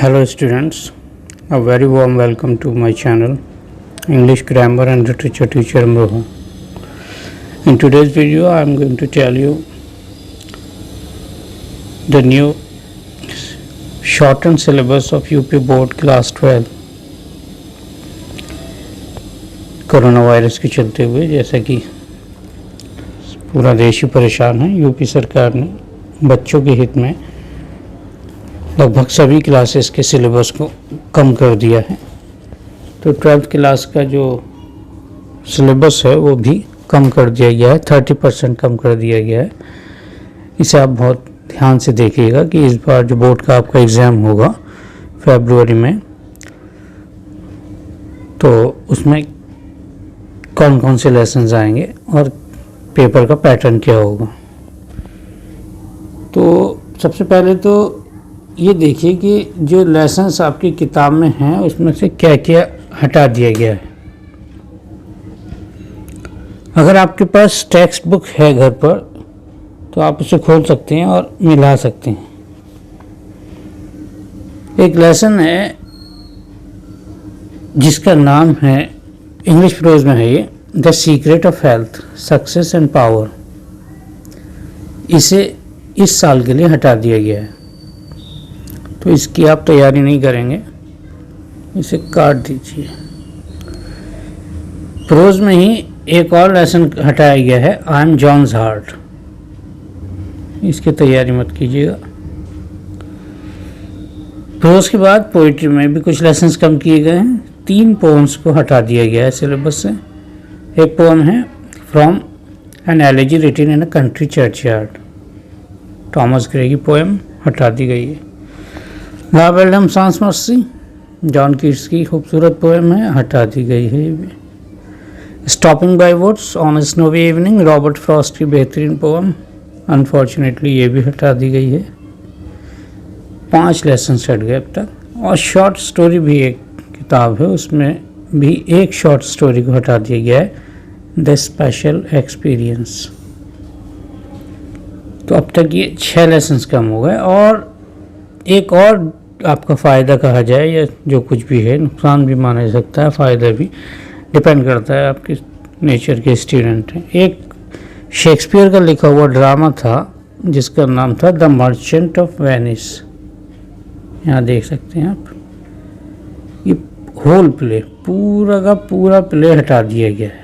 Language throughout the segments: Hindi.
Hello students, a very warm welcome to my channel English Grammar and Literature Teacher Amroha. In today's video I am going to tell you the new shortened syllabus of UP Board Class 12. Corona virus के चलते हुए जैसा कि पूरा देश ही परेशान है, यूपी सरकार ने बच्चों के हित में लगभग सभी क्लासेस के सिलेबस को कम कर दिया है। तो 12th क्लास का जो सिलेबस है वो भी कम कर दिया गया है, 30% कम कर दिया गया है। इसे आप बहुत ध्यान से देखिएगा कि इस बार जो बोर्ड का आपका एग्ज़ाम होगा फरवरी में, तो उसमें कौन कौन से लेसन्स आएंगे और पेपर का पैटर्न क्या होगा। तो सबसे पहले तो ये देखिए कि जो लेसन्स आपकी किताब में हैं उसमें से क्या क्या हटा दिया गया है। अगर आपके पास टेक्स्ट बुक है घर पर तो आप उसे खोल सकते हैं और मिला सकते हैं। एक लेसन है जिसका नाम है, इंग्लिश प्रोज में है ये, the secret of health, success and power. इसे इस साल के लिए हटा दिया गया है, तो इसकी आप तैयारी नहीं करेंगे, इसे काट दीजिए। प्रोज में ही एक और लेसन हटाया गया है, आई एम जॉन्स हार्ट। इसकी तैयारी मत कीजिएगा। प्रोज के बाद पोइट्री में भी कुछ लेसन्स कम किए गए हैं। 3 पोम्स को हटा दिया गया है सिलेबस से। एक पोम है from an elegy written in a country churchyard, Thomas Gray की पोएम हटा दी गई है। ला बेल्डम सांस मर्सी, जॉन कीट्स की खूबसूरत पोएम है, हटा दी गई है ये भी। Stopping by woods on a snowy evening, Robert Frost की बेहतरीन पोएम, अनफॉर्चुनेटली ये भी हटा दी गई है। 5 लेसन हट गए अब तक। और शॉर्ट स्टोरी भी एक किताब है, उसमें भी एक शॉर्ट स्टोरी को हटा दिया गया है, द स्पेशल एक्सपीरियंस। तो अब तक ये 6 लेसन्स कम हो गए। और एक और आपका फ़ायदा कहा जाए या जो कुछ भी है, नुकसान भी माना जा सकता है, फ़ायदा भी, डिपेंड करता है आपके नेचर के स्टूडेंट हैं। एक शेक्सपियर का लिखा हुआ ड्रामा था जिसका नाम था द मर्चेंट ऑफ वेनिस, यहाँ देख सकते हैं आप। ये होल प्ले, पूरा का पूरा प्ले हटा दिया गया है।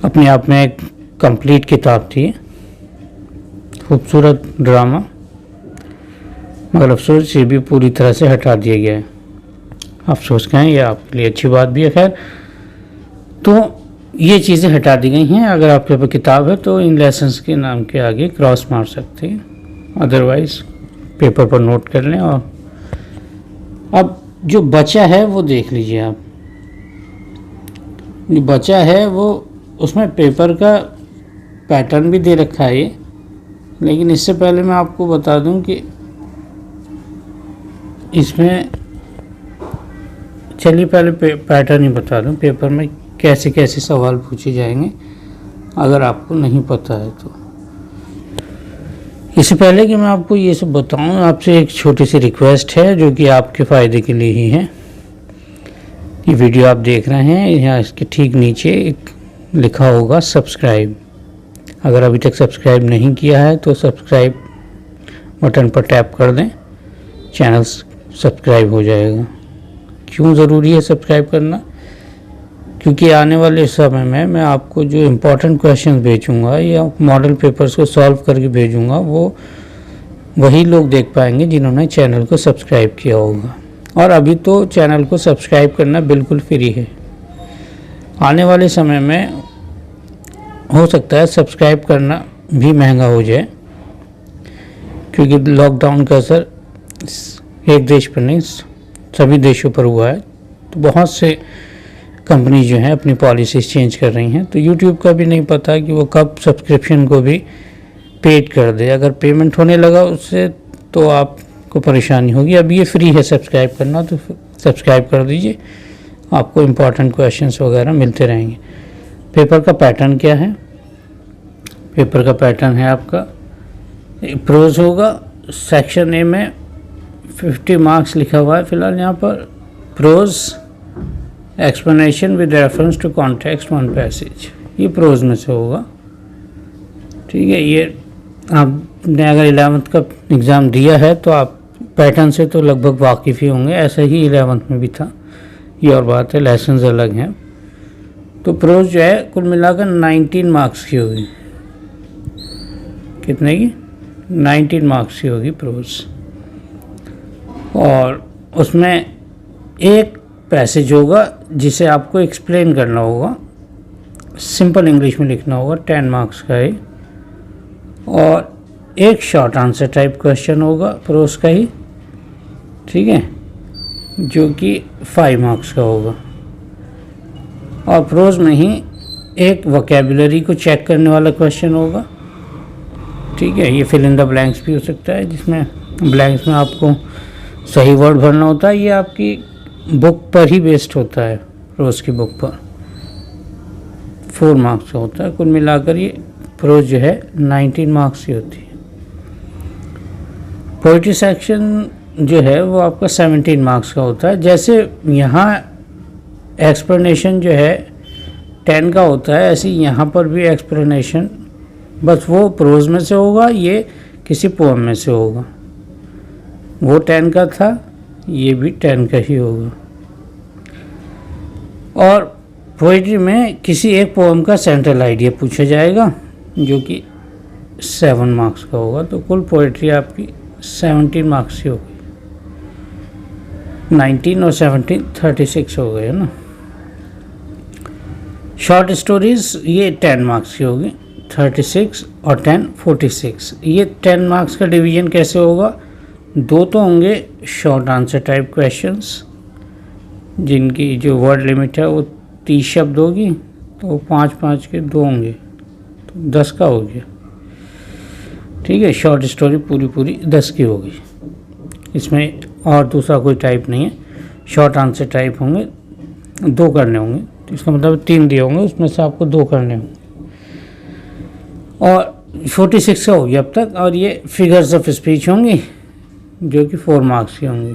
अपने आप में एक कंप्लीट किताब थी, खूबसूरत ड्रामा, मगर अफसोस ये भी पूरी तरह से हटा दिया गया है। अफसोस कहें, ये आपके लिए अच्छी बात भी है। खैर, तो ये चीज़ें हटा दी गई हैं। अगर आपके पास किताब है तो इन लेसन्स के नाम के आगे क्रॉस मार सकते हैं, अदरवाइज़ पेपर पर नोट कर लें। और अब जो बचा है वो देख लीजिए आप। जो बचा है वो, उसमें पेपर का पैटर्न भी दे रखा है ये, लेकिन इससे पहले मैं आपको बता दूं कि इसमें, चलिए पहले पैटर्न ही बता दूं, पेपर में कैसे कैसे सवाल पूछे जाएंगे अगर आपको नहीं पता है तो। इससे पहले कि मैं आपको ये सब बताऊं, आपसे एक छोटी सी रिक्वेस्ट है जो कि आपके फ़ायदे के लिए ही है। ये वीडियो आप देख रहे हैं, यहाँ इसके ठीक नीचे एक लिखा होगा सब्सक्राइब। अगर अभी तक सब्सक्राइब नहीं किया है तो सब्सक्राइब बटन पर टैप कर दें, चैनल सब्सक्राइब हो जाएगा। क्यों ज़रूरी है सब्सक्राइब करना? क्योंकि आने वाले समय में मैं आपको जो इम्पोर्टेंट क्वेश्चन भेजूँगा या मॉडल पेपर्स को सॉल्व करके भेजूँगा, वो वही लोग देख पाएंगे जिन्होंने चैनल को सब्सक्राइब किया होगा। और अभी तो चैनल को सब्सक्राइब करना बिल्कुल फ्री है। आने वाले समय में हो सकता है सब्सक्राइब करना भी महंगा हो जाए, क्योंकि लॉकडाउन का असर एक देश पर नहीं सभी देशों पर हुआ है। तो बहुत से कंपनी जो हैं अपनी पॉलिसीज़ चेंज कर रही हैं। तो यूट्यूब का भी नहीं पता कि वो कब सब्सक्रिप्शन को भी पेड कर दे। अगर पेमेंट होने लगा उससे तो आपको परेशानी होगी। अब ये फ्री है सब्सक्राइब करना, तो सब्सक्राइब कर दीजिए, आपको इम्पोर्टेंट क्वेश्चंस वगैरह मिलते रहेंगे। पेपर का पैटर्न क्या है? पेपर का पैटर्न है आपका, प्रोज होगा, सेक्शन ए में 50 मार्क्स लिखा हुआ है फिलहाल यहाँ पर। Prose explanation with reference to context one passage, ये प्रोज में से होगा। ठीक है, ये आपने अगर 11th का एग्ज़ाम दिया है तो आप पैटर्न से तो लगभग वाकिफ़ ही होंगे, ऐसा ही 11th में भी था, ये और बात है, लेसन्स अलग हैं। तो प्रोज जो है कुल मिलाकर 19 मार्क्स की होगी। कितने की? 19 मार्क्स की होगी प्रोज। और उसमें एक पैसेज होगा जिसे आपको एक्सप्लेन करना होगा, सिंपल इंग्लिश में लिखना होगा, 10 मार्क्स का है। और एक शॉर्ट आंसर टाइप क्वेश्चन होगा प्रोज का ही, ठीक है, जो कि 5 मार्क्स का होगा। और प्रोज में ही एक वोकैबुलरी को चेक करने वाला क्वेश्चन होगा। ठीक है, ये फिल इन द ब्लैंक्स भी हो सकता है, जिसमें ब्लैंक्स में आपको सही वर्ड भरना होता है। ये आपकी बुक पर ही बेस्ड होता है, प्रोज की बुक पर 4 मार्क्स का होता है। कुल मिलाकर ये प्रोज जो है 19 मार्क्स की होती है। पोइट्री सेक्शन जो है वो आपका 17 मार्क्स का होता है। जैसे यहाँ एक्सप्लेनेशन जो है 10 का होता है, ऐसे यहाँ पर भी एक्सप्लेनेशन, बस वो प्रोज में से होगा, ये किसी पोएम में से होगा। वो 10 का था, ये भी 10 का ही होगा। और पोइट्री में किसी एक पोएम का सेंट्रल आइडिया पूछा जाएगा, जो कि 7 मार्क्स का होगा। तो कुल पोइट्री आपकी 17 मार्क्स की होगी। 19 और 17 36 हो गए ना। शॉर्ट स्टोरीज ये 10 मार्क्स की होगी, 36 और 10 46। ये 10 मार्क्स का डिवीजन कैसे होगा? 2 तो होंगे शॉर्ट आंसर टाइप क्वेश्चंस, जिनकी जो वर्ड लिमिट है वो 30 शब्द होगी, तो 5-5 के 2 होंगे, तो 10 का हो गया। ठीक है, शॉर्ट स्टोरी पूरी 10 की होगी। इसमें और दूसरा कोई टाइप नहीं है, शॉर्ट आंसर टाइप होंगे, 2 करने होंगे, तो इसका मतलब 3 दिए होंगे, उसमें से आपको 2 करने होंगे। और 46 का हो गया अब तक। और ये फिगर्स ऑफ स्पीच होंगी, जो कि 4 मार्क्स की होंगी।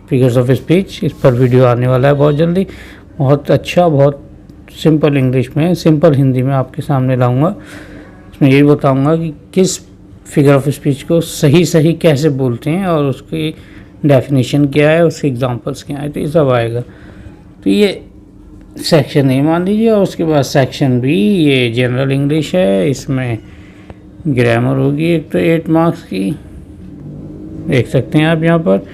फिगर्स ऑफ स्पीच, इस पर वीडियो आने वाला है बहुत जल्दी, बहुत अच्छा, बहुत सिंपल इंग्लिश में, सिंपल हिंदी में आपके सामने लाऊंगा। इसमें यही बताऊंगा कि किस फिगर ऑफ स्पीच को सही कैसे बोलते हैं और उसकी डेफिनेशन क्या है, उसके एग्जांपल्स क्या है, तो ये सब आएगा। तो ये सेक्शन ए मान लीजिए। और उसके बाद सेक्शन बी, ये जनरल इंग्लिश है, इसमें ग्रामर होगी एक तो 8 मार्क्स की, देख सकते हैं आप यहाँ पर।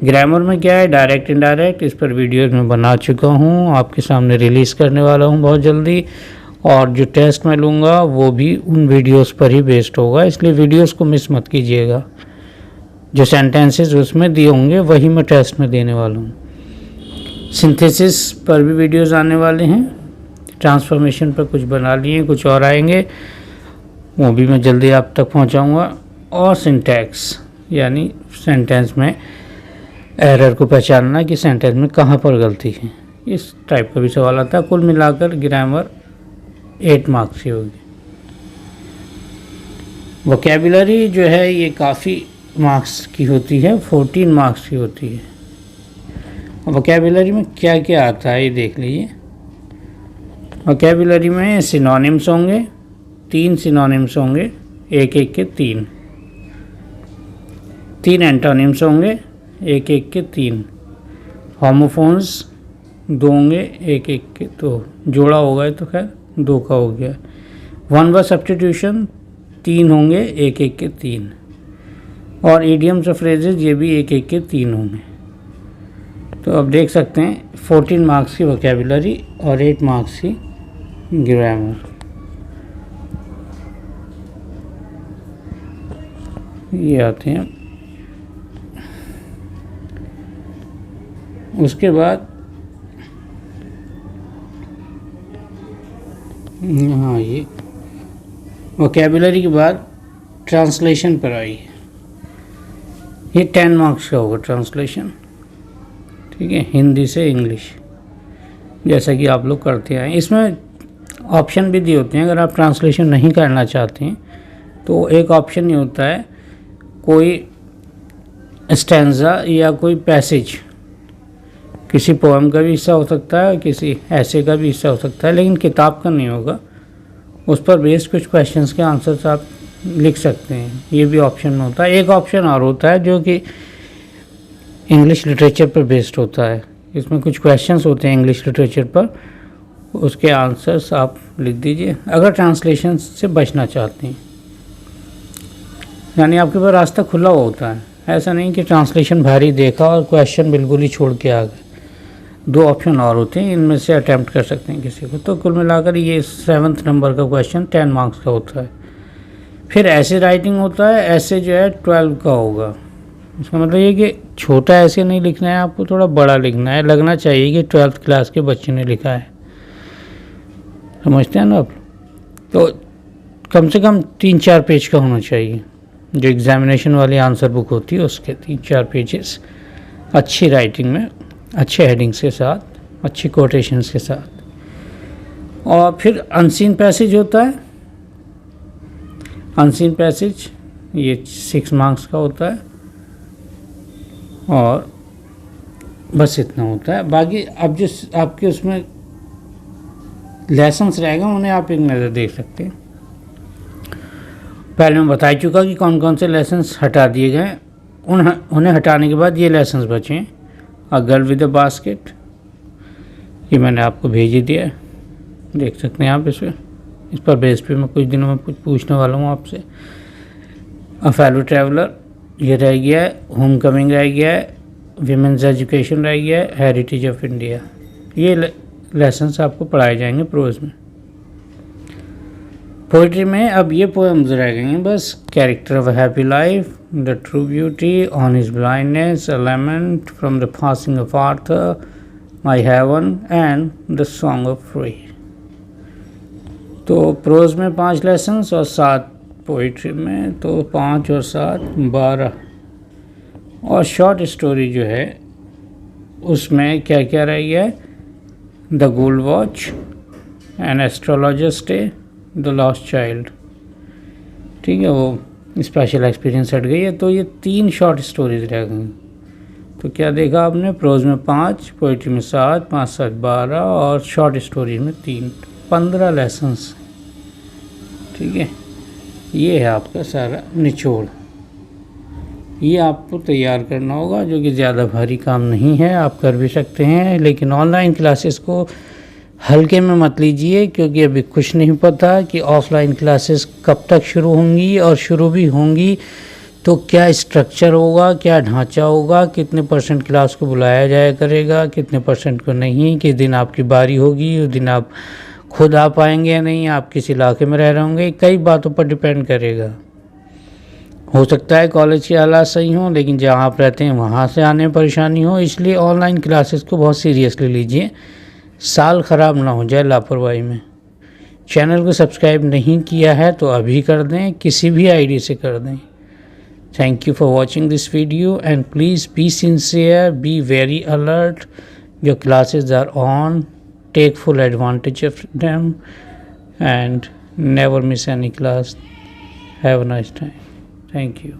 ग्रामर में क्या है, डायरेक्ट इनडायरेक्ट, इस पर वीडियो मैं बना चुका हूँ, आपके सामने रिलीज़ करने वाला हूँ बहुत जल्दी। और जो टेस्ट मैं लूँगा वो भी उन वीडियोस पर ही बेस्ड होगा, इसलिए वीडियोस को मिस मत कीजिएगा। जो सेंटेंसेस उसमें दिए होंगे वही मैं टेस्ट में देने वाला हूँ। सिंथेसिस पर भी वीडियोस आने वाले हैं, ट्रांसफॉर्मेशन पर कुछ बना लिए, कुछ और आएंगे, वो भी मैं जल्दी आप तक पहुँचाऊँगा। और सिंटैक्स, यानी सेंटेंस में एरर को पहचानना कि सेंटेंस में कहाँ पर गलती है, इस टाइप का भी सवाल आता है। कुल मिलाकर ग्रामर 8 मार्क्स की होगी। वोकैबुलरी जो है ये काफ़ी मार्क्स की होती है, 14 मार्क्स की होती है। वोकैबुलरी में क्या क्या आता है ये देख लीजिए। वोकैबुलरी में सिनोनिम्स होंगे, 3 सिनोनिम्स होंगे, एक के 3 एंटोनिम्स होंगे, एक के 3 होमोफोन्स 2 होंगे, एक के 2 जोड़ा होगा तो खैर 2 का हो गया। वन वर्ड सब्स्टिट्यूशन 3 होंगे, एक के 3। और इडियम्स और फ्रेजेस ये भी एक के 3 होंगे। तो अब देख सकते हैं 14 मार्क्स की वोकैबुलरी और 8 मार्क्स की ग्रामर। ये आते हैं। उसके बाद हाँ, ये वोकैबुलरी के बाद ट्रांसलेशन पर आई है। ये 10 मार्क्स का होगा ट्रांसलेशन, ठीक है, हिंदी से इंग्लिश, जैसा कि आप लोग करते हैं। इसमें ऑप्शन भी दिए होते हैं, अगर आप ट्रांसलेशन नहीं करना चाहते हैं तो एक ऑप्शन ये होता है, कोई स्टैंजा या कोई पैसेज किसी पोएम का भी हिस्सा हो सकता है, किसी ऐसे का भी हिस्सा हो सकता है, लेकिन किताब का नहीं होगा। उस पर बेस्ड कुछ क्वेश्चंस के आंसर्स आप लिख सकते हैं, ये भी ऑप्शन में होता है। एक ऑप्शन और होता है जो कि इंग्लिश लिटरेचर पर बेस्ड होता है। इसमें कुछ क्वेश्चंस होते हैं इंग्लिश लिटरेचर पर, उसके आंसर्स आप लिख दीजिए अगर ट्रांसलेशन से बचना चाहते हैं। यानी आपके पास रास्ता खुला हुआ होता है, ऐसा नहीं कि ट्रांसलेशन भारी देखा और क्वेश्चन बिल्कुल ही छोड़ के आ गए। 2 ऑप्शन और होते हैं, इनमें से अटैम्प्ट कर सकते हैं किसी को। तो कुल मिलाकर ये 7th नंबर का क्वेश्चन 10 मार्क्स का होता है। फिर ऐसे राइटिंग होता है, ऐसे जो है 12 का होगा। इसका मतलब ये कि छोटा ऐसे नहीं लिखना है आपको, थोड़ा बड़ा लिखना है, लगना चाहिए कि 12th क्लास के बच्चे ने लिखा है। समझते हैं ना आप? तो कम से कम 3-4 पेज का होना चाहिए। जो एग्जामिनेशन वाली आंसर बुक होती है उसके 3-4 पेजेस अच्छी राइटिंग में, अच्छे हेडिंग्स के साथ, अच्छी कोटेशंस के साथ। और फिर अनसीन पैसेज होता है। अनसीन पैसेज ये 6 मार्क्स का होता है और बस इतना होता है। बाकी अब जो आपके उसमें लेसन्स रहेगा उन्हें आप एक नज़र देख सकते हैं। पहले मैं बता चुका कि कौन कौन से लेसन्स हटा दिए गए। उन्हें हटाने के बाद ये लेसन्स बचे हैं। A girl with a basket, ये मैंने आपको भेज ही दिया है, देख सकते हैं आप इसमें। इस पर बेस पे मैं कुछ दिनों में कुछ पूछने वाला हूँ आपसे। अ फेलो ट्रैवलर ये रह गया है। होम कमिंग रह गया है। विमेंस एजुकेशन रह गया है। हेरिटेज ऑफ इंडिया, ये लेसन्स आपको पढ़ाए जाएंगे प्रोज में। पोइट्री में अब ये पोएम्स रह गई हैं बस। Character of happy life, the true beauty, on his blindness, a lament from the passing of Arthur, my heaven and the song of free. तो प्रोज में 5 लेसन्स और 7 पोइट्री में, तो 5 और 7 12। और शॉर्ट स्टोरी जो है उसमें क्या क्या रह गया है? The gold watch, an astrologer's day, the lost child. ठीक है, वो स्पेशल एक्सपीरियंस हट गई है। तो ये 3 शॉर्ट स्टोरीज रह गई। तो क्या देखा आपने? प्रोज में 5, पोइट्री में 7, 5 7 12 और शॉर्ट स्टोरी में 3, 15 लेसन्स। ठीक है, ये है आपका सारा निचोड़। ये आपको तैयार करना होगा, जो कि ज़्यादा भारी काम नहीं है, आप कर भी सकते हैं। लेकिन ऑनलाइन क्लासेस को हल्के में मत लीजिए, क्योंकि अभी कुछ नहीं पता कि ऑफलाइन क्लासेस कब तक शुरू होंगी, और शुरू भी होंगी तो क्या स्ट्रक्चर होगा, क्या ढांचा होगा, कितने % क्लास को बुलाया जाया करेगा, कितने % को नहीं, किस दिन आपकी बारी होगी, उस दिन आप खुद आ पाएंगे या नहीं, आप किस इलाके में रह रहे होंगे, कई बातों पर डिपेंड करेगा। हो सकता है कॉलेज के हालात सही हों, लेकिन जहाँ आप रहते हैं वहाँ से आने में परेशानी हो। इसलिए ऑनलाइन क्लासेस को बहुत सीरियसली लीजिए, साल ख़राब ना हो जाए लापरवाही में। चैनल को सब्सक्राइब नहीं किया है तो अभी कर दें, किसी भी आईडी से कर दें। Thank you for watching this video and please be sincere, be very alert. Your classes are on, take full advantage of them and never miss any class. Have a nice time. Thank you.